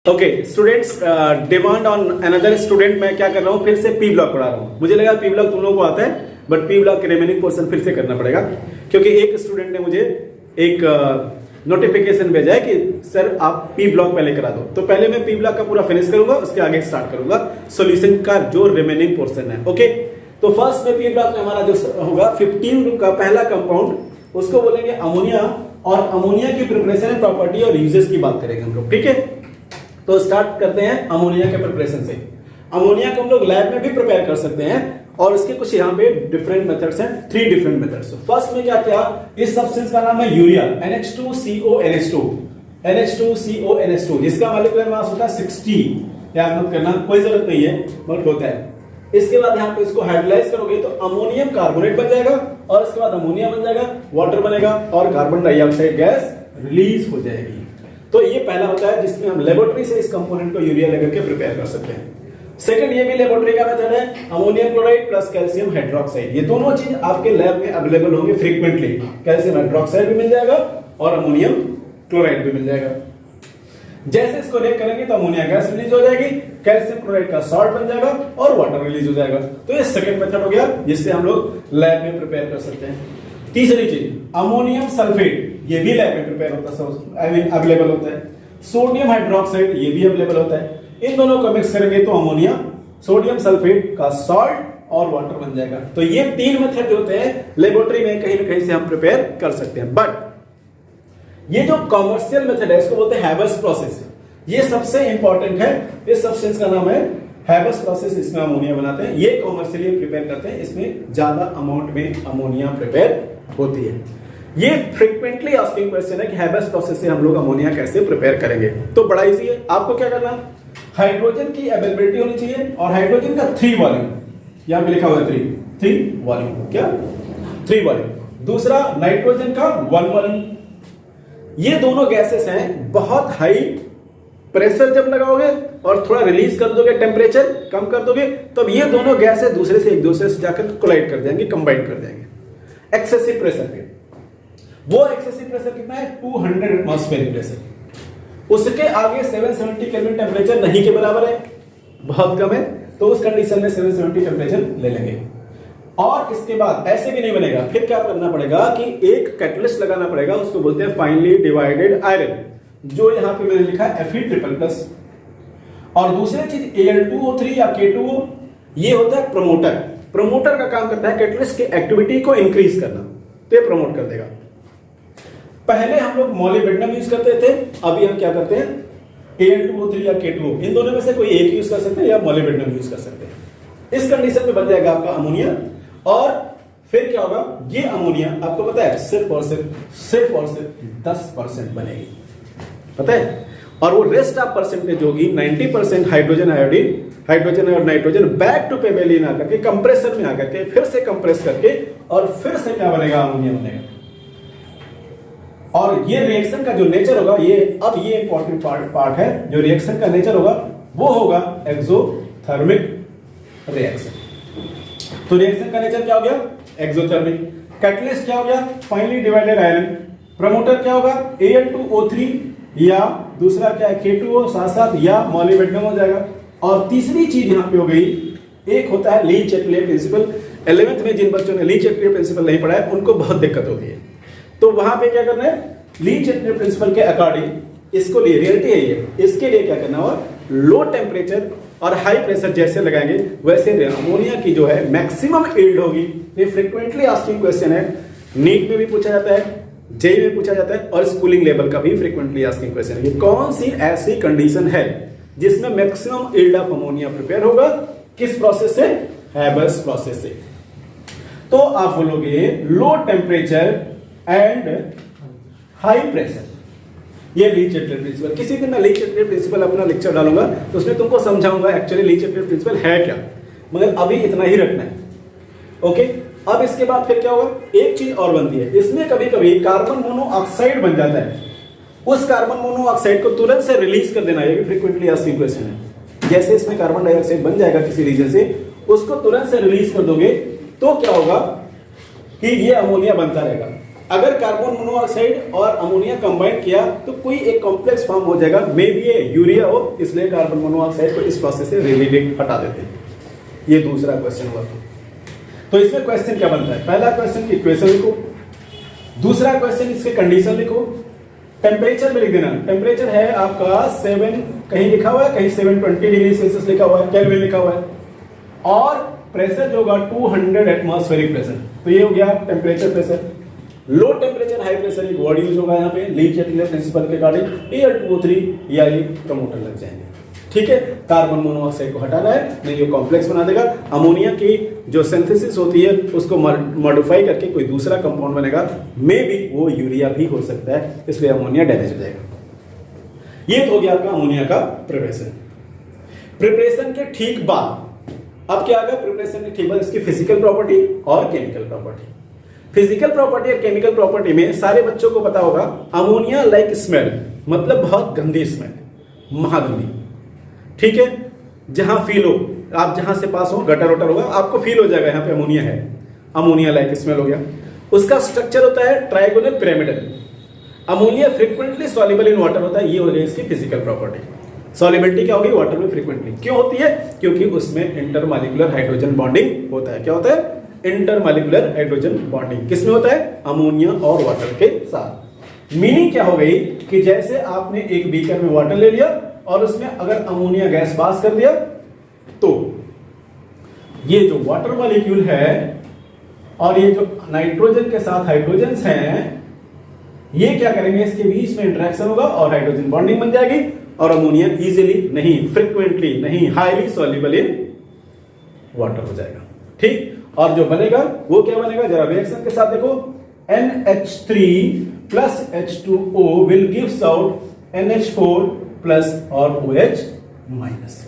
Okay students, demand on another student. मैं क्या कर रहा हूँ, फिर से पी ब्लॉक पढ़ा रहा हूँ। मुझे लगा पी ब्लॉक तुम लोगों को आता है, बट पी ब्लॉक के रिमेनिंग पोर्शन फिर से करना पड़ेगा, क्योंकि एक स्टूडेंट ने मुझे एक नोटिफिकेशन भेजा है कि सर आप पी ब्लॉक पहले करा दो। तो पहले मैं पी ब्लॉक का पूरा फिनिश करूंगा, उसके आगे स्टार्ट करूंगा सॉल्यूशन का जो रिमेनिंग पोर्शन है। ओके, तो फर्स्ट में पी ब्लॉक में हमारा जो होगा 15 का पहला कंपाउंड, उसको बोलेंगे अमोनिया, और अमोनिया की प्रिपरेशन प्रॉपर्टी और यूजेस की बात करेंगे हम लोग। ठीक है, तो स्टार्ट करते हैं अमोनिया के प्रिपरेशन से। अमोनिया को हम लोग लैब में भी प्रिपेयर कर सकते हैं, और इसके कुछ यहाँ पे डिफरेंट मेथड्स हैं, 3 डिफरेंट मेथड्स। फर्स्ट में क्या क्या, इस सब्सटेंस का नाम है यूरिया, NH2CONH2, NH2CONH2, जिसका मॉलिक्यूलर मास होता है 60। याद मत करना, कोई जरूरत नहीं है, बट होता है। इसके बाद यहाँ पे इसको हाइड्रोलाइज करोगे तो अमोनियम कार्बोनेट बन जाएगा, और इसके बाद अमोनिया बन जाएगा, वाटर बनेगा, और कार्बन डाइऑक्साइड गैस रिलीज हो जाएगी। तो ये पहला होता है जिसमें हम लेबोरेटरी से इस कंपोनेंट को यूरिया लेकर के प्रिपेयर कर सकते हैं। सेकंड, ये भी लेबोरेटरी का मेथड है, ammonium chloride plus calcium hydroxide. ये दोनों चीज आपके लैब में अवेलेबल होंगे फ्रीक्वेंटली। कैल्शियम हाइड्रोक्साइड भी मिल जाएगा और अमोनियम क्लोराइड भी मिल जाएगा। जैसे इसको रिएक्ट करेंगे तो अमोनिया गैस रिलीज हो जाएगी, कैल्शियम क्लोराइड का सॉल्ट बन जाएगा और वाटर रिलीज हो जाएगा। तो ये सेकंड मेथड हो गया जिससे हम लोग लैब में प्रिपेयर कर सकते हैं। तीसरी चीज, अमोनियम सल्फेट, ये भी लैब में प्रिपेयर होता है, आई मीन अवेलेबल होता है। सोडियम हाइड्रोक्साइड, ये भी अवेलेबल होता है। इन दोनों को मिक्स करेंगे तो अमोनिया, सोडियम सल्फेट का सॉल्ट और वाटर बन जाएगा। तो ये 3 मेथड जो होते हैं लेबोरेटरी में कहीं ना कहीं से हम प्रिपेयर कर सकते हैं। बट ये जो कॉमर्शियल मेथड है इसको बोलते हैं हैबर्स प्रोसेस। ये सबसे इंपॉर्टेंट है। इस सब्सटेंस का नाम है हैबर्स प्रोसेस, इसमें अमोनिया बनाते हैं। ये कॉमर्शियली प्रिपेयर करते हैं, इसमें ज्यादा अमाउंट में अमोनिया प्रिपेयर होती है। ये फ्रीक्वेंटली आस्किंग क्वेश्चन है कि हैबर्स प्रोसेस से हम लोग अमोनिया कैसे प्रिपेयर करेंगे। तो बड़ा इजी है, आपको क्या करना, हाइड्रोजन की अवेलेबिलिटी होनी चाहिए, और हाइड्रोजन का 3 वॉल्यूम, यहां पे लिखा हुआ है 3 वॉल्यूम, क्या 3 वॉल्यूम। दूसरा, नाइट्रोजन का 1 वॉल्यूम। ये दोनों गैसेस हैं, बहुत हाई प्रेशर जब लगाओगे और थोड़ा रिलीज कर दोगे, टेम्परेचर कम कर दोगे, तब ये दोनों गैसेस दूसरे से एक दूसरे से जाकर कोलाइड कर जाएंगे, कंबाइन कर जाएंगे एक्सेसिव प्रेशर पे। वो एक्सेसिव प्रेशर कितना है, 200 एटमॉस्फेरिक प्रेशर। उसके आगे 770 केल्विन टेम्परेचर नहीं के बराबर है, बहुत कम है, तो उस कंडीशन में 770 टेम्परेचर ले लेंगे। और इसके बाद ऐसे भी नहीं बनेगा, फिर क्या करना पड़ेगा कि एक कैटलिस्ट लगाना पड़ेगा, उसको बोलते हैं फाइनली डिवाइडेड आयरन, जो यहां पे मैंने लिखा है Fe++। और दूसरी चीज Al2O3 या K2O, ये होता है प्रमोटर। प्रमोटर का काम करता है कैटलिस्ट की एक्टिविटी को इंक्रीज करना, तो ये प्रमोट कर देगा। पहले हम लोग मॉलिब्डेनम यूज करते थे, अभी हम क्या करते हैं Al2O3 या K2O, इन दोनों में से कोई एक यूज कर सकते हैं या मॉलिब्डेनम यूज कर सकते हैं। इस कंडीशन में बन जाएगा आपका अमोनिया। और फिर क्या होगा, ये अमोनिया आपको पता है सिर्फ और सिर्फ 10% बनेगी, पता है। और वो रेस्ट ऑफ परसेंटेज होगी 90% हाइड्रोजन आयोडीन, हाइड्रोजन और नाइट्रोजन बैक टू पेबेलिन आकर के कंप्रेसर में आकर के फिर से कंप्रेस करके, और फिर से क्या बनेगा, अमोनिया बनेगा। और ये रिएक्शन का जो नेचर होगा, ये अब ये इंपॉर्टेंट पार्ट है, जो रिएक्शन का नेचर होगा वो होगा एक्सोथर्मिक रिएक्शन। तो रिएक्शन का नेचर क्या हो गया, एक्सोथर्मिक। कैटलिस्ट क्या हो गया, फाइनली डिवाइडेड आयरन। प्रमोटर क्या होगा, Al2O3 या दूसरा क्या है K2O, साथ साथ या मॉलिब्डेनम हो जाएगा। और तीसरी चीज यहां पे हो गई, एक होता है लीच-एटले प्रिंसिपल। 11th में जिन बच्चों ने लीच-एटले प्रिंसिपल नहीं पढ़ा है उनको बहुत दिक्कत होती है, तो वहां पे क्या करना है, लीच-एटले प्रिंसिपल के अकॉर्डिंग इसको लिए रियलिटी है ये, इसके लिए क्या करना होगा, लो टेम्परेचर और हाई प्रेशर जैसे लगाएंगे वैसे अमोनिया की जो है मैक्सिमम यील्ड होगी। ये फ्रीक्वेंटली आस्किंग क्वेश्चन है, नीट में भी पूछा जाता है, जेई में पूछा जाता है, और स्कूलिंग लेवल का भी फ्रीक्वेंटली आस्किंग क्वेश्चन है। ये कौन सी ऐसी कंडीशन है जिसमें maximum yield of ammonia prepare होगा, किस प्रोसेस से, हैबर्स प्रोसेस से। तो आप बोलोगे low temperature and high pressure, ये लीच-एटले प्रिंसिपल। किसी दिन मैं लीच-एटले प्रिंसिपल अपना लेक्चर डालूंगा तो उसमें तुमको समझाऊंगा एक्चुअली लीच-एटले प्रिंसिपल है क्या, मगर अभी इतना ही रखना है। ओके, अब इसके बाद फिर क्या होगा, एक चीज और बनती है, इसमें कभी कभी कार्बन मोनोऑक्साइड बन जाता है। उस कार्बन मोनोऑक्साइड को तुरंत से रिलीज कर देना, ये भी फ्रीक्वेंटली आस्किंग क्वेश्चन है। जैसे इसमें कार्बन डाइऑक्साइड बन जाएगा किसी रीजन से, उसको तुरंत से रिलीज कर दोगे तो क्या होगा कि ये अमोनिया बनता रहेगा। अगर कार्बन मोनोऑक्साइड और अमोनिया कंबाइन किया तो कोई एक कॉम्प्लेक्स फॉर्म हो जाएगा, मे बी ये यूरिया हो, इसलिए कार्बन मोनोऑक्साइड को इस प्रोसेस से रिलीविंग हटा देते हैं। ये दूसरा क्वेश्चन हुआ। तो इसमें क्वेश्चन क्या बनता है? पहला क्वेश्चन की इक्वेशन लिखो, दूसरा क्वेश्चन इसके कंडीशन लिखो, टेम्परेचर में लिख देना। टेम्परेचर है आपका 7, कहीं लिखा हुआ है, कहीं 720 डिग्री सेल्सियस लिखा हुआ है, केल्विन लिखा हुआ है, और प्रेशर जो होगा 200 एटमॉस्फेरिक प्रेशर। तो ये हो गया temperature, pressure. Low temperature high pressure एक वर्ड यूज होगा यहाँ पे, लीच एटलर प्रिंसिपल के अकॉर्डिंग Al2O3 या ये प्रमोटर लग जाएंगे। ठीक है, कार्बन मोनोऑक्साइड को हटाना है, नहीं ये कॉम्प्लेक्स बना देगा। अमोनिया की जो सिंथेसिस होती है उसको मॉडिफाई करके कोई दूसरा कंपाउंड बनेगा, मे बी वो यूरिया भी हो सकता है, इसलिए अमोनिया डैमेज हो जाएगा। ये तो हो गया आपका अमोनिया का प्रिपरेशन। प्रिपरेशन के ठीक बाद अब क्या आ गया? प्रिपरेशन के ठीक बाद इसकी फिजिकल प्रॉपर्टी और केमिकल प्रॉपर्टी। फिजिकल प्रॉपर्टी और केमिकल प्रॉपर्टी में सारे बच्चों को पता होगा, अमोनिया लाइक स्मेल, मतलब बहुत गंदी स्मेल, महागंदी। ठीक है, जहां फील हो, आप जहां से पास हो, गटर वटर होगा, आपको फील हो जाएगा यहाँ पे अमोनिया है, अमोनिया लाइक स्मेल हो गया। उसका स्ट्रक्चर होता है trigonal pyramidal. Ammonia frequently soluble in water होता है, ये हो गई इसकी फिजिकल प्रॉपर्टी। सॉल्युबिलिटी क्या होगी? वाटर में फ्रीक्वेंटली। क्यों होती है? क्योंकि उसमें इंटरमॉलिक्यूलर हाइड्रोजन बॉन्डिंग होता है। क्या होता है? Intermolecular hydrogen bonding. किसमें होता है? अमोनिया और वाटर के साथ। मीनिंग क्या हो गई कि जैसे आपने एक बीकर में वाटर ले लिया और उसमें अगर अमोनिया गैस पास कर दिया, तो ये जो वाटर मॉलिक्यूल है और ये जो नाइट्रोजन के साथ हाइड्रोजन्स हैं, ये क्या करेंगे? इसके बीच में इंटरेक्शन होगा और हाइड्रोजन बॉन्डिंग बन जाएगी, और अमोनिया इजीली नहीं, फ्रीक्वेंटली नहीं, हाईली सॉल्युबल इन वाटर हो जाएगा। ठीक, और जो बनेगा वो क्या बनेगा? जरा रिएक्शन के साथ देखो, NH3 plus H2O will gives out NH4 plus और OH माइनस।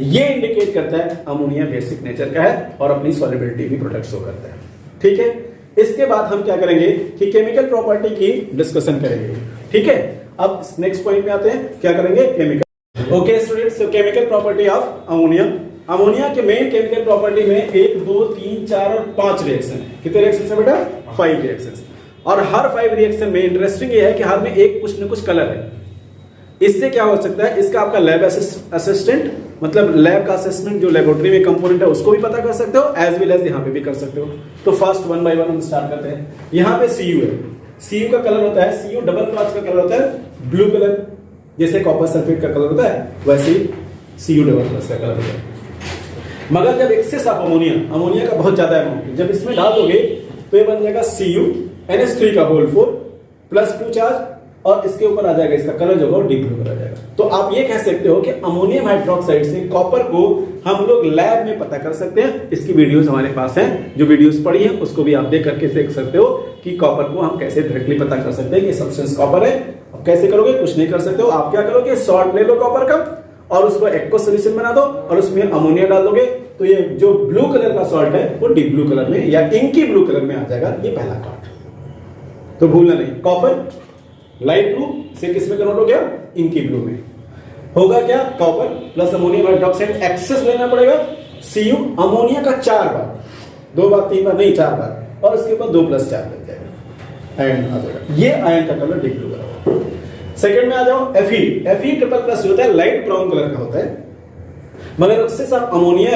ये इंडिकेट करता है अमोनिया बेसिक नेचर का है और अपनी सॉल्युबिलिटी भी प्रोटेक्ट शो करता है। ठीक है, इसके बाद हम क्या करेंगे कि केमिकल प्रॉपर्टी की डिस्कशन करेंगे। ठीक है, अब नेक्स्ट पॉइंट में आते हैं, क्या करेंगे? Chemical. Okay students, chemical property of ammonia. Ammonia के मेन केमिकल प्रॉपर्टी में 1, 2, 3, 4 और 5 रिएक्शन है। कितने रिएक्शन है बेटा? 5 रिएक्शन। और हर 5 रिएक्शन में इंटरेस्टिंग ये है कि हर में एक कुछ न कुछ कलर है। इससे क्या हो सकता है? इसका आपका लैब असिस्टेंट, मतलब लैब का असेसमेंट जो लेबोरेटरी में कंपोनेंट है उसको भी पता कर सकते हो, एज वेल एज यहाँ पे भी कर सकते हो। तो फर्स्ट 1 बाय 1 हम स्टार्ट करते हैं। यहाँ पे Cu है, Cu का कलर होता है, Cu डबल प्लस का कलर होता है ब्लू कलर, जैसे कॉपर सल्फेट का कलर होता है वैसे ही Cu डबल प्लस का कलर होता है। मगर जब एक्सेस ऑफ अमोनिया का बहुत ज्यादा अमाउंट जब इसमें डाल दोगे तो ये बन जाएगा Cu NH3 का होल 4 प्लस 2 चार्ज, और इसके ऊपर आ जाएगा इसका कलर जो होगा डीप ब्लू कलर आ जाएगा। तो आप ये कह सकते हो कि अमोनियम हाइड्रोक्साइड से कॉपर को हम लोग लैब में पता कर सकते हैं। इसकी वीडियोस हमारे पास हैं, जो वीडियोस पढ़ी हैं उसको भी आप देख करके देख सकते हो कि कॉपर को हम कैसे डायरेक्टली पता कर सकते हैं कि सब्सटेंस कॉपर है। अब कैसे करोगे? कुछ नहीं कर सकते हो, आप क्या करोगे? सॉल्ट ले लो कॉपर का और उसको एक्वस सॉल्यूशन बना दो और उसमें अमोनिया डाल दोगे, तो ये जो ब्लू कलर का सॉल्ट है वो डीप ब्लू कलर में या इंकी ब्लू कलर में आ जाएगा। ये पहला पार्ट तो भूलना नहीं। कॉपर लाइट ब्लू से किस में कन्वर्ट हो गया? इंकी ब्लू में। होगा क्या? Copper plus ammonium hydroxide excess लेना पड़ेगा। Cu अमोनिया का 4 बार, 2 बार 3 बार नहीं 4 बार, और उसके ऊपर 2 + 4 लग जाएगा, आयन आ जाएगा। ये आयन का colour deep blue colour. Second में आ जाओ Fe ट्रिपल प्लस होता है, लाइट ब्राउन कलर का होता है, मगर उससे साथ अमोनिया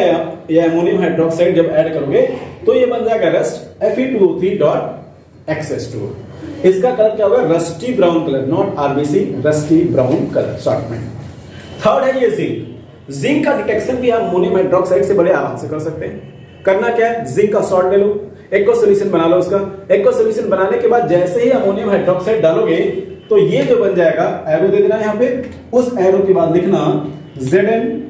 या अमोनियम हाइड्रोक्साइड जब ऐड करोगे तो ये बन जाएगा रस्ट Fe2O3.XH2। इसका कलर क्या होगा? Rusty brown colour, not RBC, rusty brown colour short में। थर्ड है ये जिंक का डिटेक्शन भी हम अमोनियम हाइड्रोक्साइड से बड़े आराम से कर सकते हैं। करना क्या है? जिंक का सॉल्ट ले लो, एक्वस सॉल्यूशन बना लो उसका। एक्वस सॉल्यूशन बनाने के बाद जैसे ही अमोनियम हाइड्रोक्साइड डालोगे तो ये जो बन जाएगा, एरो दे देना यहाँ पे, उस एरो के बाद लिखना Zn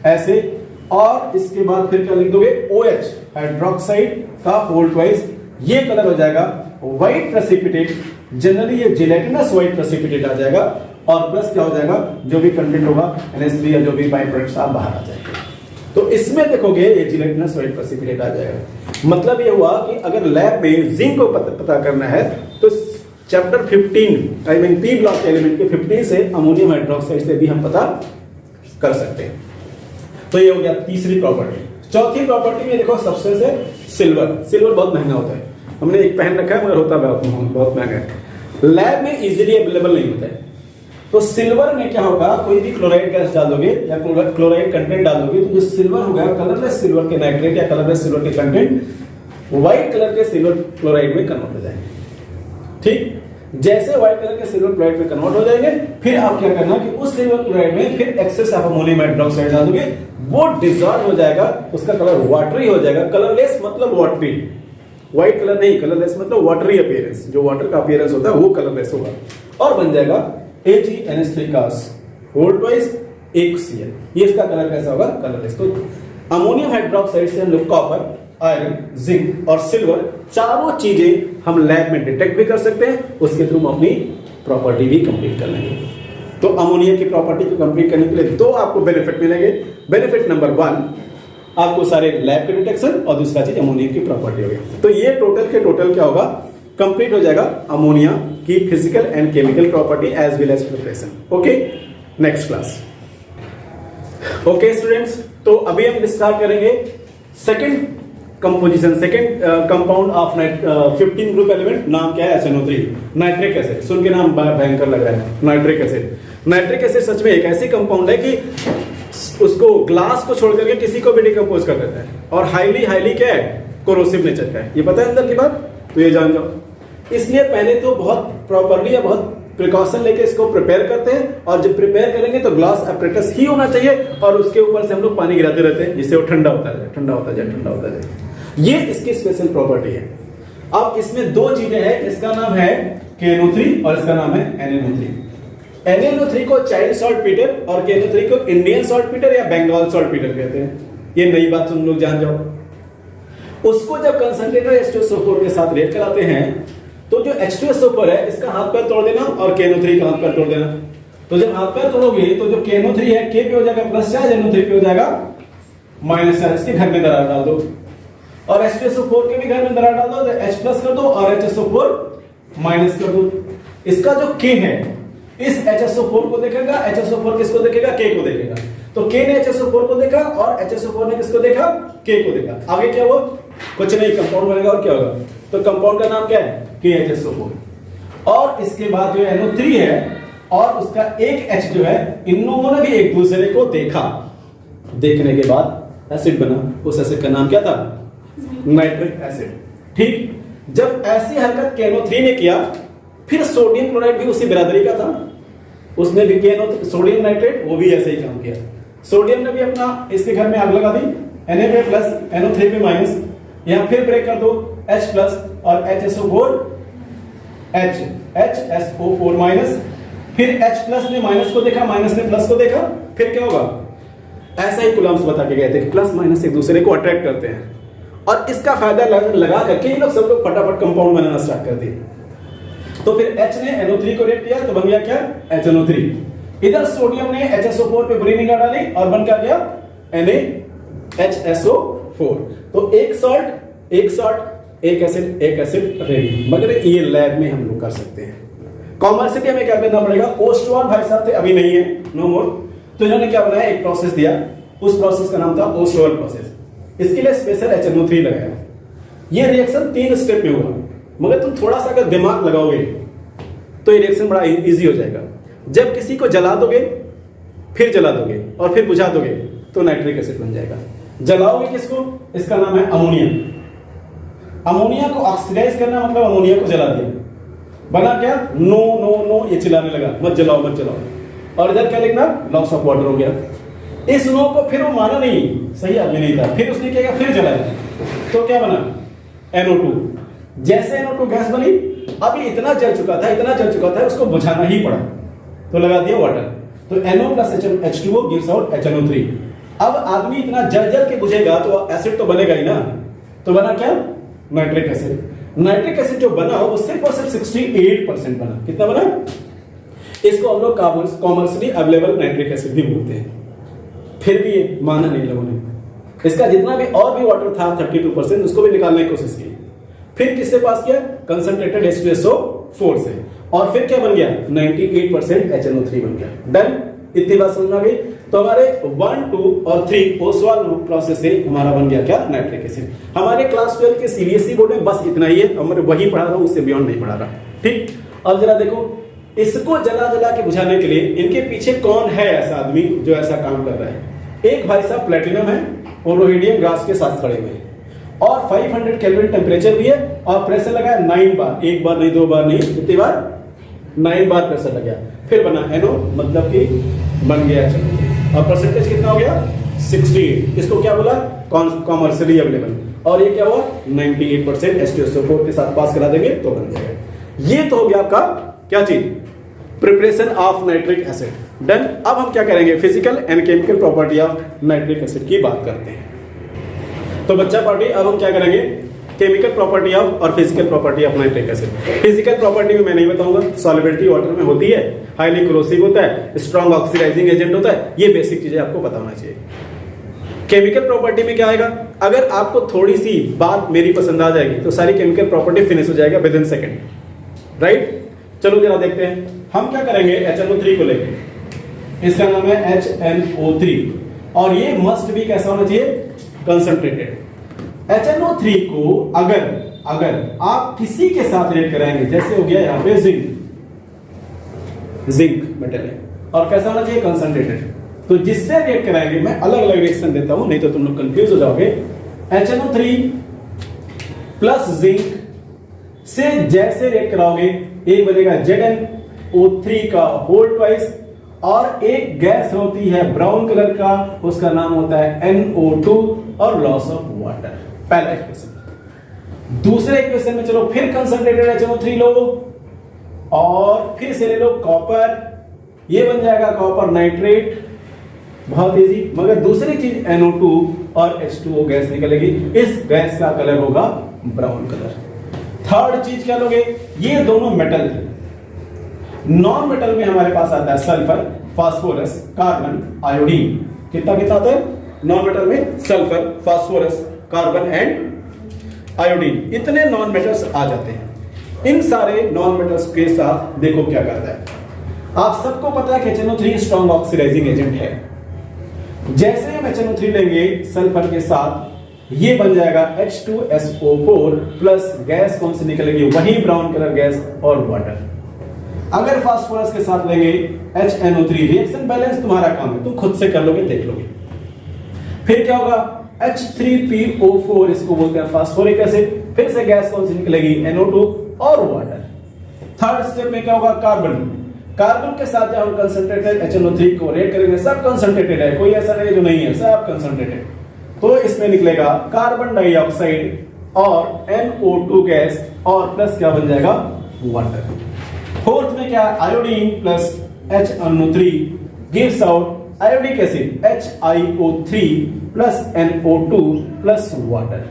ऐसे, और इसके बाद फिर क्या लिख दोगे? OH हाइड्रोक्साइड का होल ट्वाइस। ये कलर हो जाएगा व्हाइट प्रेसिपिटेट, जनरली ये जेलेटिनस व्हाइट प्रेसिपिटेट आ जाएगा, और प्लस क्या हो जाएगा? जो भी कंटेंट होगा NH3 या जो भी बाय प्रोडक्ट्स आप बाहर आ जाएंगे। तो इसमें देखोगे ये जेलेटिनस व्हाइट प्रेसिपिटेट आ जाएगा। मतलब ये हुआ कि अगर लैब में जिंक को पता करना है तो chapter 15 I mean P block element के 15 से अमोनियम हाइड्रोक्साइड से भी हम पता कर सकते हैं। तो ये हो गया तीसरी प्रॉपर्टी। चौथी प्रॉपर्टी में देखो सब्सटेंस है सिल्वर। सिल्वर बहुत महंगा होता है, हमने एक पहन रखा है मगर होता बहुत महंगा है, लैब में इजीली अवेलेबल नहीं होता है। तो सिल्वर में क्या होगा, कोई भी क्लोराइड गैस डाल दोगे या क्लोराइड कंटेंट डाल दोगे तो जो सिल्वर होगा, कलरलेस सिल्वर के नाइट्रेट या कलरलेस सिल्वर के कंटेंट व्हाइट कलर के सिल्वर क्लोराइड में कन्वर्ट हो जाएंगे। ठीक, जैसे व्हाइट कलर के सिल्वर क्लोराइड में कन्वर्ट हो जाएंगे, फिर आप क्या करना कि उस सिल्वर क्लोराइड में फिर एक्सेस ऑफ अमोनियम हाइड्रोक्साइड डाल दोगे, वो डिसॉल्व हो जाएगा, उसका कलर वाटरी हो जाएगा। कलरलेस मतलब वाटरी, व्हाइट कलर नहीं, कलरलेस मतलब वाटरी अपीयरेंस, जो वाटर का अपीयरेंस होता है वो कलरलेस होगा और बन जाएगा AgNH3 होल ट्वाइस HCl। ये इसका कलर कैसा होगा, कलरलेस। तो अमोनियम हाइड्रोक्साइड से हम लोग कॉपर, आयरन, जिंक और सिल्वर चारों चीजें हम लैब में डिटेक्ट भी कर सकते हैं, उसके थ्रू हम अपनी प्रॉपर्टी भी कंप्लीट कर लेंगे। तो अमोनिया की प्रॉपर्टी को कंप्लीट करने के लिए दो आपको बेनिफिट मिलेंगे। बेनिफिट नंबर 1, आपको सारे लैब के डिटेक्शन, और दूसरा चीज अमोनिया की प्रॉपर्टी होगी। तो ये टोटल के टोटल क्या होगा, कंप्लीट हो जाएगा अमोनिया की physical and chemical property as well as preparation. Okay, next class. Okay students, तो अभी हम स्टार्ट करेंगे second composition, second compound of 15 group element. नाम क्या है, SNO3 नाइट्रिक एसिड। सुन के नाम भयंकर लग रहा है, नाइट्रिक एसिड। नाइट्रिक एसिड सच में एक ऐसी कंपाउंड है कि उसको ग्लास को छोड़ करके किसी को भी डिकम्पोज कर देता है, और हाईली क्या है, कोरोसिव नेचर का है। ये पता है अंदर की बात, तो ये जान जाओ। इसलिए पहले तो बहुत प्रॉपरली या बहुत प्रिकॉशन लेके इसको प्रिपेयर करते हैं, और जब प्रिपेयर करेंगे तो ग्लास एपरेटस ही होना चाहिए, और उसके ऊपर से हम लोग पानी गिराते रहते हैं जिससे वो ठंडा होता है, ठंडा होता जाए, ठंडा होता जाए। ये इसकी स्पेशल प्रॉपर्टी है। अब इसमें दो चीजें हैं, इसका नाम है KNO3 और इसका नाम है NNO3। NNO3 को चाइल्ड सॉल्ट पीटर और KNO3 को इंडियन सॉल्ट पीटर या बंगाल सॉल्ट पीटर कहते हैं। ये नई बात तुम लोग जान जाओ। उसको जब कंसंट्रेटर H2SO4 के साथ रिएक्ट कराते हैं तो जो H2SO4 है इसका हाथ पैर तोड़ देना और KNO3 का हाथ पैर तोड़ देना। तो जब हाथ पैर तोड़ोगे तो जो KNO3 है K पे हो जाएगा प्लस चार्ज, NO3 पे हो जाएगा माइनस चार्ज। इसके घर में दरार डाल दो, और H2SO4 के भी घर में दरार डाल दो, तो H प्लस कर दो और HSO4 माइनस कर दो। इसका जो K है इस HSO4 को देखेगा, HSO4 किसको देखेगा, K को देखेगा। तो K ने HSO4 को देखा और HSO4 ने किसको देखा, K को देखा। आगे क्या हुआ, कुछ नहीं, कंपाउंड बनेगा और क्या होगा, तो कंपाउंड का नाम क्या है, KHSO4। और इसके बाद जो NO3 है और उसका एक H जो है, इन लोगों ने भी एक दूसरे को देखा, देखने के बाद एसिड बना। उस एसिड का नाम क्या था, नाइट्रिक एसिड। ठीक, जब ऐसी हरकत KNO3 ने किया, फिर सोडियम क्लोराइड भी उसी बिरादरी का था, उसने भी सोडियम नाइट्रेट, वो भी ऐसे ही काम किया। सोडियम ने भी अपना इसके घर में आग लगा दी, Na पे प्लस, NO3 पे माइनस, यहां फिर ब्रेक कर दो H प्लस और HSO4 HSO4 माइनस, फिर H प्लस ने माइनस को देखा, माइनस ने प्लस को देखा, फिर क्या होगा, ऐसा ही कुलाम्स बता के गए थे कि प्लस माइनस एक दूसरे को अट्रैक्ट करते हैं, और इसका फायदा लगा करके ये लोग सब लोग फटाफट कंपाउंड बनाना स्टार्ट कर दिए। तो फिर H ने NO3 को रिएक्ट किया तो बन गया क्या, HNO3। इधर सोडियम ने HSO4 पे बुरी निगाह डाली और बन क्या गया, NaHSO4। तो एक सॉल्ट एक एसिड रेडी। मगर ये लैब में हम लोग कर सकते हैं। कॉमर्सिटी में क्या करना पड़ेगा, ओस्टोन भाई साहब थे, अभी नहीं है, नो मोर। तो इन्होंने क्या बनाया, एक प्रोसेस दिया, उस प्रोसेस का नाम था ओस्टोन प्रोसेस। इसके लिए स्पेशल HNO3 लगाया। ये रिएक्शन 3 स्टेप में हुआ, मगर तुम थोड़ा सा अगर दिमाग लगाओगे तो ये रिएक्शन बड़ा इजी हो जाएगा। जब किसी को जला दोगे, फिर जला दोगे और फिर बुझा दोगे तो नाइट्रिक एसिड बन जाएगा। जलाओगे किसको, इसका नाम है अमोनिया। अमोनिया को ऑक्सीडाइज करना मतलब अमोनिया को जला दिया, बना क्या, नो नो नो, ये चिल्लाने लगा, मत जलाओ मत जलाओ। और इधर क्या लिखना, लॉस ऑफ वाटर हो गया। इस नो को फिर वो माना नहीं, सही आदमी नहीं था, फिर उसने क्या किया, फिर जलाया, तो क्या बना, NO2। जैसे NO2 गैस बनी, अभी इतना जल चुका था उसको बुझाना ही पड़ा, तो लगा दिया वाटर। तो NO plus H2O gives out HNO3। अब आदमी इतना जल के बुझेगा तो एसिड तो बनेगा ही ना, तो बना क्या, नाइट्रिक एसिड। नाइट्रिक एसिड जो बना वो सिर्फ और सिर्फ 68% बना। कितना बना, इसको हम लोग कॉमर्शियली अवेलेबल नाइट्रिक एसिड भी बोलते हैं। फिर भी ये माना नहीं लोगों ने, इसका जितना भी और भी वाटर था 32% उसको भी निकालने की कोशिश की। फिर किससे पास किया, कंसंट्रेटेड H2SO4 से, और फिर क्या बन गया, 98% HNO3 बन गया। डन, इतनी बात समझ में आ गई। तो हमारे 1, 2 और 3 ओसवाल प्रोसेस से हमारा बन गया क्या, नाइट्रिक एसिड। हमारे क्लास 12 के सीबीएसई बोर्ड में बस इतना ही है, मैं वही पढ़ा रहा हूं, उससे बियॉन्ड नहीं पढ़ा रहा। ठीक, अब जरा देखो, इसको जला जला के बुझाने के लिए इनके पीछे कौन है ऐसा आदमी जो ऐसा काम कर रहा है। एक भाई साहब प्लेटिनम है और रोहिडियम गैस के साथ खड़े हुए हैं और 500 केल्विन टेम्परेचर भी है और प्रेशर लगा है 9 बार, एक बार नहीं, दो बार नहीं, कितनी बार, 9 बार प्रेशर लग गया। फिर बना एनो, मतलब कि बन गया चलो, और परसेंटेज कितना हो गया, 68। इसको क्या बोला, कॉमर्शियली अवेलेबल, और ये क्या हुआ 98% H2SO4 के साथ पास करा देंगे तो बन जाएगा। ये तो हो गया आपका क्या चीज, preparation of nitric acid. Done. अब हम क्या करेंगे, physical and chemical property of nitric acid की बात करते हैं। तो बच्चा पार्टी, अब हम क्या करेंगे, केमिकल प्रॉपर्टी ऑफ और physical property of nitric acid. Physical property में मैं नहीं बताऊंगा, सॉल्युबिलिटी वाटर में होती है, हाईली क्रोसिव होता है, स्ट्रॉन्ग ऑक्सीडाइजिंग एजेंट होता है, ये बेसिक चीजें आपको पता होना चाहिए। केमिकल प्रॉपर्टी में क्या आएगा, अगर आपको थोड़ी सी बात मेरी पसंद आ जाएगी तो सारी केमिकल प्रॉपर्टी फिनिश हो जाएगा विद इन सेकेंड, राइट। चलो जरा देखते हैं, हम क्या करेंगे, HNO3 को लेंगे, इसका नाम है HNO3 और ये मस्ट भी कैसा होना चाहिए, कंसंट्रेटेड। HNO3 को अगर आप किसी के साथ रिएक्ट कराएंगे, जैसे हो गया यहाँ पे जिंक मेटल है और कैसा होना चाहिए, कंसंट्रेटेड, तो जिससे रिएक्ट कराएंगे, मैं अलग अलग रिएक्शन देता हूं नहीं तो तुम लोग कंफ्यूज हो जाओगे। HNO3 प्लस जिंक से जैसे रिएक्ट कराओगे, एक बनेगा ZnO3 का होल ट्वाइस और एक गैस होती है ब्राउन कलर का, उसका नाम होता है NO2 और लॉस ऑफ वाटर। पहला इक्वेशन। दूसरे इक्वेशन में चलो फिर कंसंट्रेटेड HNO3 लो और फिर से ले लो कॉपर, ये बन जाएगा कॉपर नाइट्रेट, बहुत इजी। मगर दूसरी चीज NO2 और H2O गैस निकलेगी, इस गैस का कलर होगा ब्राउन कलर। थर्ड चीज क्या लोगे, ये दोनों मेटल थे, नॉन मेटल में हमारे पास आता है सल्फर, फास्फोरस, कार्बन, आयोडीन। कितना कितना आता है नॉन मेटल में, sulphur, phosphorus, carbon and iodine, इतने नॉन मेटल्स आ जाते हैं। इन सारे नॉन मेटल्स के साथ देखो क्या करता है, आप सबको पता है कि HNO3 स्ट्रॉन्ग ऑक्सीडाइजिंग एजेंट है। जैसे हम HNO3 लेंगे सल्फर के साथ, ये बन जाएगा H2SO4 प्लस गैस कौन सी निकलेगी, वही ब्राउन कलर गैस और वाटर। अगर फास्फोरस के साथ लेंगे HNO3, रिएक्शन बैलेंस तुम्हारा काम है, तुम खुद से कर लोगे, देख लोगे। फिर क्या होगा, H3PO4, इसको बोलते हैं फास्फोरिक एसिड, फिर से गैस कौन सी निकलेगी, NO2 और वाटर। थर्ड स्टेप में क्या होगा, कार्बन के साथ जब हम कंसंट्रेटेड HNO3 को रिएक्ट करेंगे, सब कंसंट्रेटेड है, कोई ऐसा नहीं है जो नहीं है, सब कंसंट्रेटेड, तो इसमें निकलेगा कार्बन डाइऑक्साइड और NO2 गैस और प्लस क्या बन जाएगा, वाटर। फोर्थ में क्या, iodine plus HNO3 gives out iodic acid HiO3 plus NO2 plus water.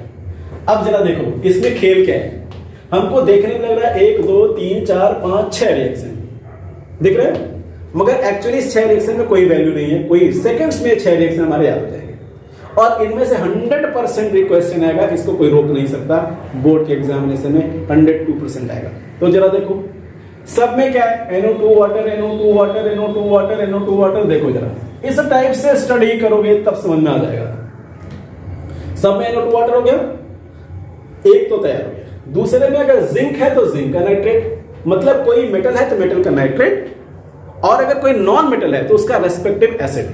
अब जरा देखो इसमें खेल क्या है, हमको देखने में लग रहा है 1 2 3 4 5 6 रिएक्शन दिख रहे हैं, मगर एक्चुअली इस 6 रिएक्शन में कोई वैल्यू नहीं है, कोई सेकंड्स में 6 रिएक्शन हमारे याद हो जाएंगे और इनमें से 100% क्वेश्चन आएगा, इसको कोई रोक नहीं सकता। बोर्ड के एग्जामिनेशन में 102% आएगा। तो जरा देखो सब में क्या है, NO2 water, NO2 water, NO2 water, NO2 water. देखो जरा इस टाइप से स्टडी करोगे तब समझ में आ जाएगा। सब में NO2 वाटर हो गया, एक तो तैयार हो गया। दूसरे में अगर जिंक है तो जिंक का नाइट्रेट, मतलब कोई मेटल है तो मेटल का नाइट्रेट, और अगर कोई नॉन मेटल है तो उसका रेस्पेक्टिव एसिड।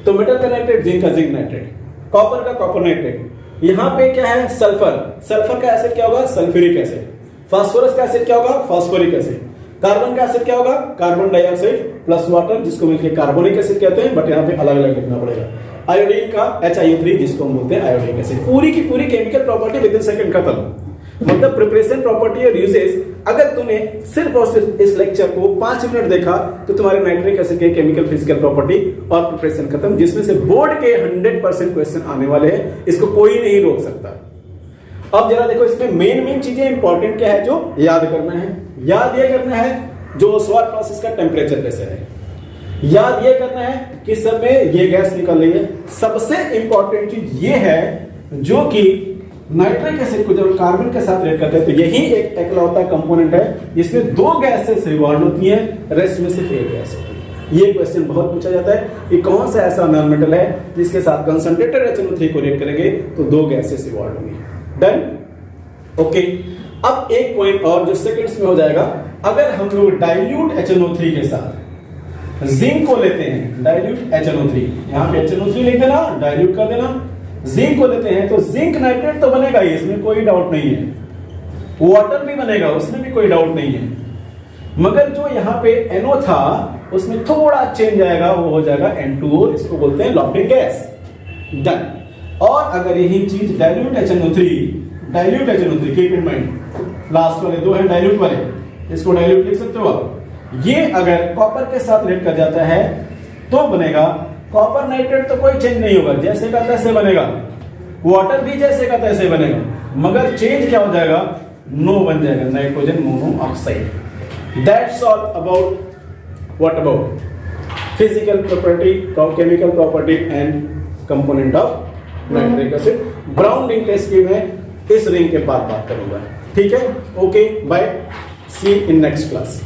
तो मेटल का नाइट्रेट, जिंक का जिंक नाइट्रेट, कॉपर का कॉपर नाइट्रेट। यहां पे क्या है, सल्फर का एसिड क्या होगा, सल्फ्यूरिक एसिड। फास्फोरस का एसिड क्या होगा, फास्फोरिक एसिड। कार्बन का एसिड क्या होगा, कार्बन डाइऑक्साइड प्लस वाटर, जिसको मिलकर कार्बोनिक एसिड कहते हैं, बट यहाँ पे अलग अलग लिखना पड़ेगा। आयोडीन का HiO3, जिसको हम बोलते हैं आयोडिक एसिड। पूरी की पूरी chemical property with in second खत्म, मतलब प्रिपरेशन प्रॉपर्टी और यूजेस। अगर तूने सिर्फ और सिर्फ इस लेक्चर को 5 मिनट देखा तो तुम्हारे नाइट्रिक एसिड के केमिकल फिजिकल प्रॉपर्टी और प्रिपरेशन खत्म, जिसमें से बोर्ड के 100% क्वेश्चन आने वाले हैं, इसको कोई नहीं रोक सकता। अब जरा देखो इसमें मेन चीजें इंपॉर्टेंट क्या है जो याद करना है। याद ये करना है जो ओसवाल प्रोसेस का टेम्परेचर प्रेशर है, याद ये करना है कि सब में ये गैस निकल रही है। सबसे इंपॉर्टेंट चीज ये है जो कि नाइट्रिक एसिड को जब कार्बन के साथ रिएक्ट करते हैं तो यही एक इकलौता कंपोनेंट है जिसमें 2 गैसेस रिवॉल्व होती हैं, रेस्ट में सिर्फ एक गैस होती है। ये क्वेश्चन बहुत पूछा जाता है कि कौन सा ऐसा नॉन मेटल है जिसके साथ कंसंट्रेटेड HNO3 को रिएक्ट करेंगे तो 2 गैसेस इवॉल्व होंगी। Done, okay. अब एक पॉइंट और जो सेकंड्स में हो जाएगा, अगर हम लोग डाइल्यूट HNO3 के साथ जिंक को लेते हैं, डाइल्यूट HNO3, यहां पे HNO3 लिख देना, डाइल्यूट कर देना, जिंक को लेते हैं तो जिंक नाइट्रेट तो बनेगा ही, इसमें कोई डाउट नहीं है, वाटर भी बनेगा, उसमें भी कोई डाउट नहीं है, मगर जो यहां पे NO था उसमें थोड़ा चेंज आएगा, वो हो जाएगा N2O, इसको बोलते हैं लॉफ्टिंग गैस। डन। और अगर यही चीज dilute HNO3 keep in mind, last वाले 2 हैं डाइल्यूट वाले, इसको डाइल्यूट लिख सकते हो आप, ये अगर कॉपर के साथ रिएक्ट कर जाता है तो बनेगा कॉपर नाइट्रेट, तो कोई चेंज नहीं होगा, जैसे का तैसे बनेगा, वाटर भी जैसे का तैसे बनेगा, मगर चेंज क्या हो जाएगा, नो बन जाएगा, nitrogen monoxide. That's all about what about physical property, chemical property and component of nitric acid. Brown ring test की मैं इस रिंग के बाद बात करूंगा, ठीक है, okay, bye, see in next class.